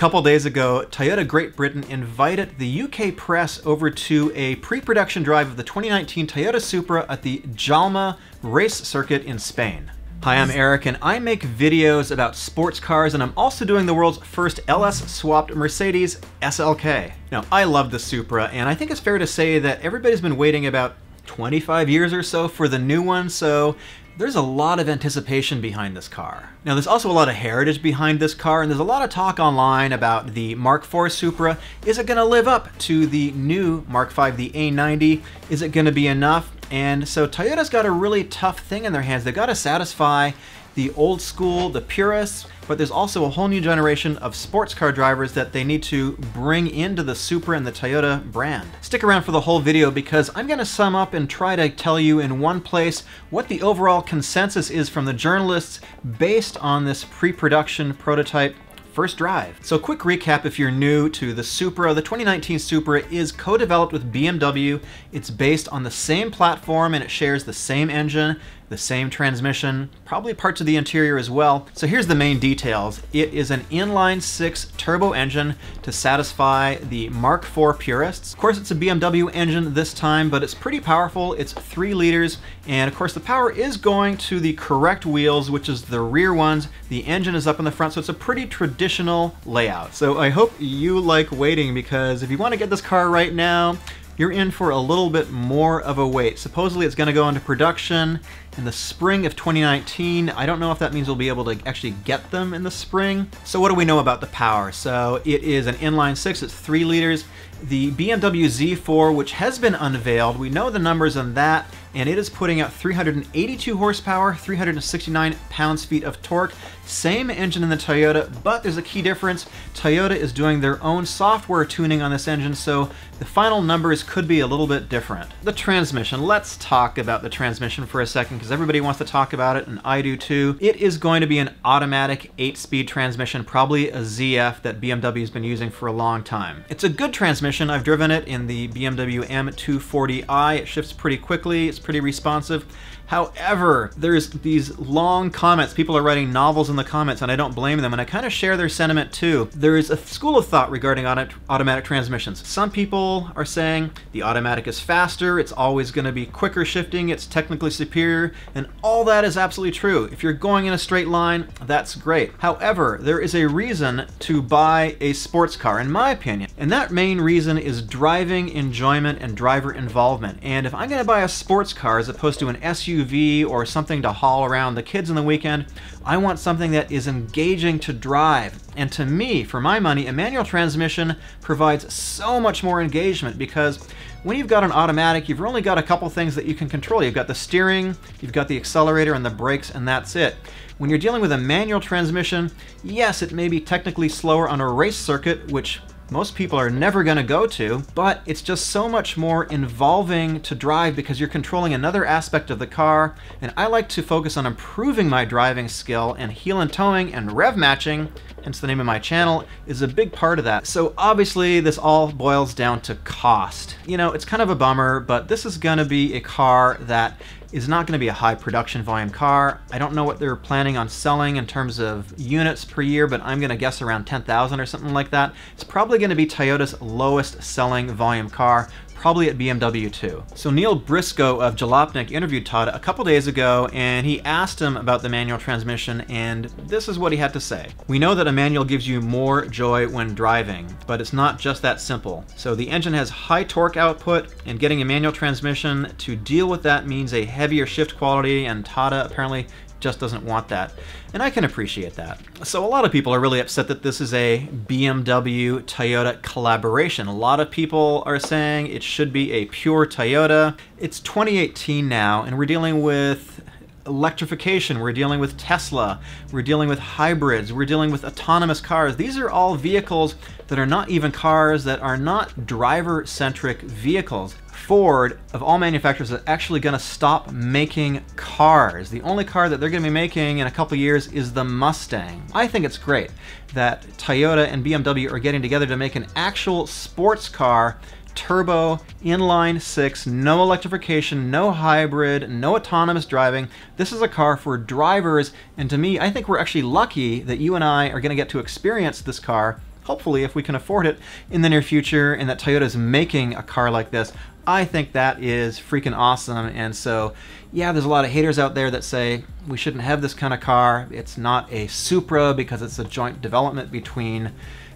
couple days ago, Toyota Great Britain invited the UK press over to a pre-production drive of the 2019 Toyota Supra at the Jalma race circuit in Spain. Hi, I'm Eric, and I make videos about sports cars, and I'm also doing the world's first LS-swapped Mercedes SLK. Now, I love the Supra, and I think it's fair to say that everybody's been waiting about 25 years or so for the new one, so there's a lot of anticipation behind this car. Now, there's also a lot of heritage behind this car, and there's a lot of talk online about the Mark IV Supra. Is it going to live up to the new Mark V, the A90? Is it going to be enough? And so Toyota's got a really tough thing in their hands. They've got to satisfy the old school, the purists, but there's also a whole new generation of sports car drivers that they need to bring into the Supra and the Toyota brand. Stick around for the whole video because I'm going to sum up and try to tell you in one place what the overall consensus is from the journalists based on this pre-production prototype first drive. So quick recap if you're new to the Supra. The 2019 Supra is co-developed with BMW. It's based on the same platform and it shares the same engine, the same transmission, probably parts of the interior as well. So here's the main details. It is an inline-six turbo engine to satisfy the Mark IV purists. Of course, it's a BMW engine this time, but it's pretty powerful. It's 3 liters, and of course the power is going to the correct wheels, which is the rear ones. The engine is up in the front, so it's a pretty traditional layout. So I hope you like waiting, because if you want to get this car right now, you're in for a little bit more of a wait. Supposedly it's going to go into production in the spring of 2019. I don't know if that means we'll be able to actually get them in the spring. So what do we know about the power? So it is an inline-six, it's 3 liters. The BMW Z4, which has been unveiled, we know the numbers on that, and it is putting out 382 horsepower, 369 pounds-feet of torque. Same engine in the Toyota, but there's a key difference. Toyota is doing their own software tuning on this engine, so the final numbers could be a little bit different. The transmission, let's talk about the transmission for a second, because everybody wants to talk about it, and I do too. It is going to be an automatic 8-speed transmission, probably a ZF that BMW has been using for a long time. It's a good transmission. I've driven it in the BMW M240i. It shifts pretty quickly. It's pretty responsive. However, there's these long comments. People are writing novels in the comments, and I don't blame them, and I kind of share their sentiment too. There is a school of thought regarding automatic transmissions. Some people are saying the automatic is faster, it's always going to be quicker shifting, it's technically superior, and all that is absolutely true. If you're going in a straight line, that's great. However, there is a reason to buy a sports car, in my opinion, and that main reason is driving enjoyment and driver involvement. And if I'm going to buy a sports car as opposed to an SUV or something to haul around the kids on the weekend, I want something that is engaging to drive. And to me, for my money, a manual transmission provides so much more engagement, because when you've got an automatic, you've only got a couple things that you can control. You've got the steering, you've got the accelerator and the brakes, and that's it. When you're dealing with a manual transmission, yes, it may be technically slower on a race circuit, which most people are never going to go to, but it's just so much more involving to drive because you're controlling another aspect of the car, and I like to focus on improving my driving skill, and heel and towing and rev matching, hence the name of my channel, is a big part of that. So obviously this all boils down to cost. You know, it's kind of a bummer, but this is going to be a car that is not going to be a high production volume car. I don't know what they're planning on selling in terms of units per year, but I'm going to guess around 10,000 or something like that. It's probably going to be Toyota's lowest selling volume car, probably at BMW too. So Neil Briscoe of Jalopnik interviewed Todd a couple days ago, and he asked him about the manual transmission, and this is what he had to say. We know that a manual gives you more joy when driving, but it's not just that simple. So the engine has high torque output, and getting a manual transmission to deal with that means a heavier shift quality, and Tada apparently just doesn't want that. And I can appreciate that. So a lot of people are really upset that this is a BMW-Toyota collaboration. A lot of people are saying it should be a pure Toyota. It's 2018 now, and we're dealing with electrification, we're dealing with Tesla, we're dealing with hybrids, we're dealing with autonomous cars. These are all vehicles that are not even cars, that are not driver-centric vehicles. Ford, of all manufacturers, is actually going to stop making cars. The only car that they're going to be making in a couple years is the Mustang. I think it's great that Toyota and BMW are getting together to make an actual sports car, turbo, inline six, no electrification, no hybrid, no autonomous driving. This is a car for drivers, and to me, I think we're actually lucky that you and I are going to get to experience this car hopefully, if we can afford it in the near future and that Toyota's making a car like this, I think that is freaking awesome. And so, yeah, there's a lot of haters out there that say we shouldn't have this kind of car. It's not a Supra because it's a joint development between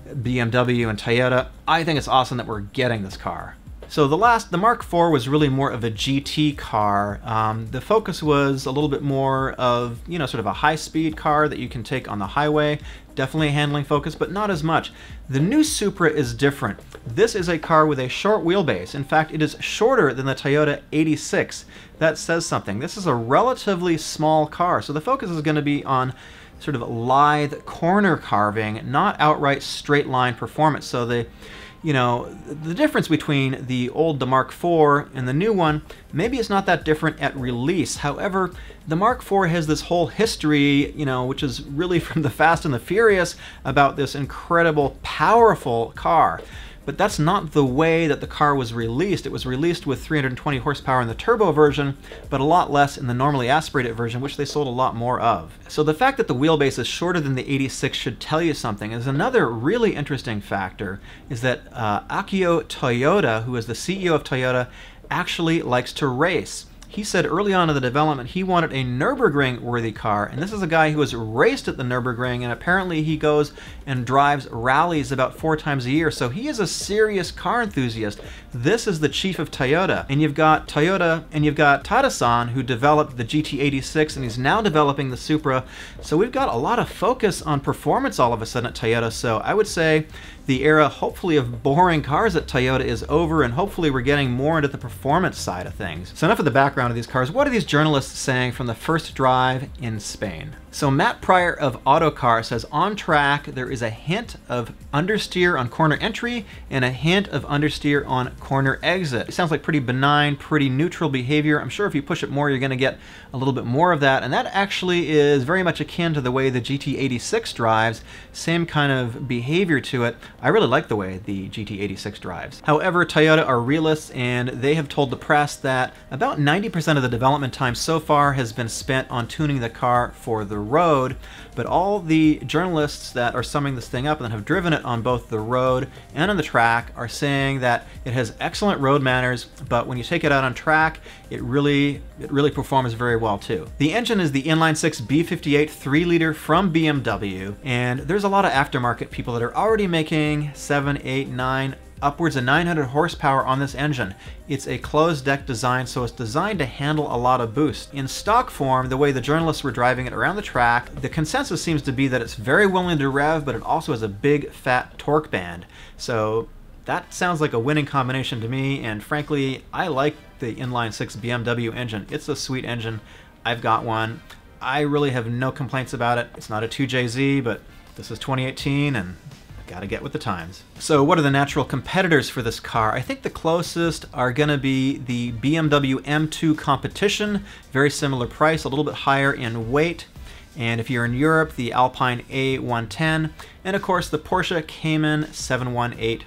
BMW and Toyota. I think it's awesome that we're getting this car. So the Mark IV was really more of a GT car. The Focus was a little bit more of, you know, sort of a high-speed car that you can take on the highway. Definitely a handling Focus, but not as much. The new Supra is different. This is a car with a short wheelbase. In fact, it is shorter than the Toyota 86. That says something. This is a relatively small car, so the focus is going to be on sort of lithe corner carving, not outright straight line performance. So the difference between the old Mark IV and the new one, maybe it's not that different at release. However, the Mark IV has this whole history, which is really from the Fast and the Furious, about this incredible, powerful car. But that's not the way that the car was released. It was released with 320 horsepower in the turbo version, but a lot less in the normally aspirated version, which they sold a lot more of. So the fact that the wheelbase is shorter than the 86 should tell you something. Is another really interesting factor is that Akio Toyoda, who is the CEO of Toyota, actually likes to race. He said early on in the development he wanted a Nürburgring-worthy car, and this is a guy who has raced at the Nürburgring, and apparently he goes and drives rallies about 4 times a year, so he is a serious car enthusiast. This is the chief of Toyota, and you've got Toyota, and you've got Tada-san, who developed the GT86, and he's now developing the Supra, so we've got a lot of focus on performance all of a sudden at Toyota, so I would say the era, hopefully, of boring cars at Toyota is over, and hopefully we're getting more into the performance side of things. So enough of the background of these cars. What are these journalists saying from the first drive in Spain? So Matt Pryor of Autocar says, on track, there is a hint of understeer on corner entry and a hint of understeer on corner exit. It sounds like pretty benign, pretty neutral behavior. I'm sure if you push it more, you're going to get a little bit more of that. And that actually is very much akin to the way the GT86 drives. Same kind of behavior to it. I really like the way the GT86 drives. However, Toyota are realists, and they have told the press that about 90% of the development time so far has been spent on tuning the car for the road, but all the journalists that are summing this thing up and have driven it on both the road and on the track are saying that it has excellent road manners, but when you take it out on track, it really performs very well too. The engine is the inline-6 B58 3-liter from BMW, and there's a lot of aftermarket people that are already making 7, 8, 9, upwards of 900 horsepower on this engine. It's a closed deck design, so it's designed to handle a lot of boost. In stock form, the way the journalists were driving it around the track, the consensus seems to be that it's very willing to rev, but it also has a big fat torque band. So that sounds like a winning combination to me, and frankly, I like the inline-6 BMW engine. It's a sweet engine. I've got one. I really have no complaints about it. It's not a 2JZ, but this is 2018, and gotta get with the times. So what are the natural competitors for this car? I think the closest are gonna be the BMW M2 Competition, very similar price, a little bit higher in weight. And if you're in Europe, the Alpine A110, and of course the Porsche Cayman 718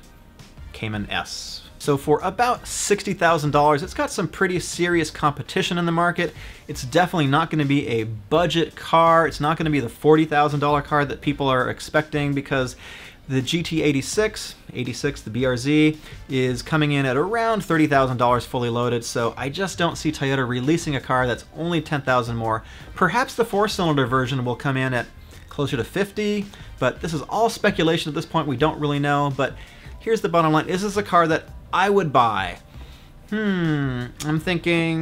Cayman S. So for about $60,000, it's got some pretty serious competition in the market. It's definitely not going to be a budget car. It's not going to be the $40,000 car that people are expecting, because the GT86, the BRZ, is coming in at around $30,000 fully loaded, so I just don't see Toyota releasing a car that's only $10,000 more. Perhaps the 4-cylinder version will come in at closer to $50,000, but this is all speculation at this point. We don't really know, but here's the bottom line. Is this a car that I would buy? I'm thinking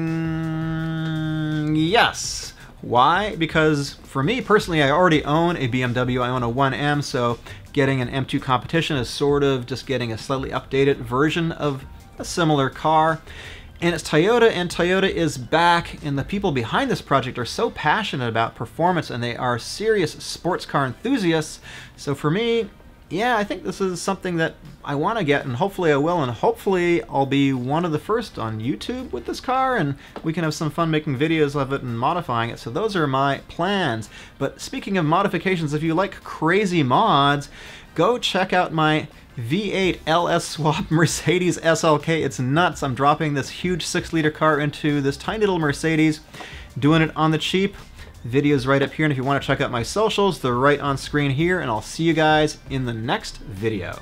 yes. Why? Because for me personally, I already own a BMW. I own a 1M, so getting an M2 Competition is sort of just getting a slightly updated version of a similar car. And it's Toyota, and Toyota is back, and the people behind this project are so passionate about performance, and they are serious sports car enthusiasts. So for me, yeah, I think this is something that I want to get, and hopefully I will, and hopefully I'll be one of the first on YouTube with this car, and we can have some fun making videos of it and modifying it. So those are my plans. But speaking of modifications, if you like crazy mods, go check out my V8 LS swap Mercedes SLK. It's nuts. I'm dropping this huge 6-liter car into this tiny little Mercedes, doing it on the cheap. videos right up here, and if you want to check out my socials, they're right on screen here, and I'll see you guys in the next video.